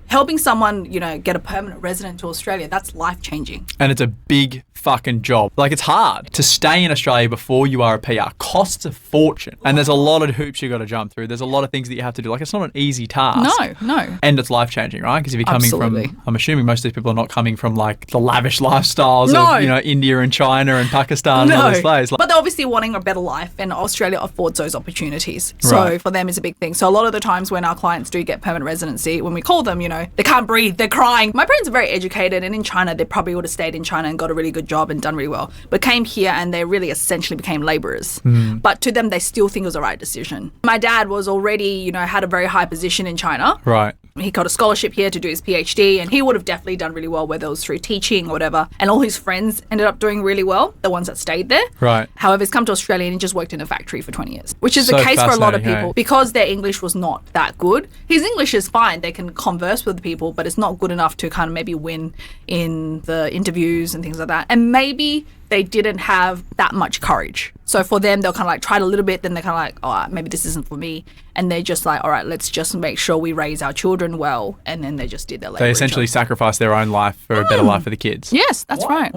helping someone, get a permanent resident to Australia, that's life-changing. And it's a big fucking job. Like, it's hard to stay in Australia before you are a PR. Costs a fortune. And there's a lot of hoops you got to jump through. There's a lot of things that you have to do. Like, it's not an easy task. No. And it's life-changing, right? Because if you're coming Absolutely. from, I'm assuming most of these people are not coming from, like, the lavish lifestyles of, India and China and Pakistan and all those places. But they're obviously wanting a better life, and Australia affords those opportunities. So for them, it's a big thing. So a lot of the times when our clients do get permanent residency, when we call them, they can't breathe, they're crying. My parents are very educated, and in China, they probably would have stayed in China and got a really good job and done really well. But came here and they really essentially became labourers. But to them, they still think it was the right decision. My dad was already, had a very high position in China. Right. He got a scholarship here to do his PhD, and he would have definitely done really well, whether it was through teaching or whatever. And all his friends ended up doing really well, the ones that stayed there. Right. However, he's come to Australia and he just worked in a factory for 20 years, which is So the case for a lot of fascinating, people hey? because their English was not that good. His English is fine. They can converse with people, but it's not good enough to kind of maybe win in the interviews and things like that. And maybe they didn't have that much courage. So for them, they'll kind of like try it a little bit, then they're kind of like, oh, maybe this isn't for me. And they're just like, all right, let's just make sure we raise our children well. And then they just did their labor. They essentially sacrificed their own life for a better life for the kids. Yes, that's right.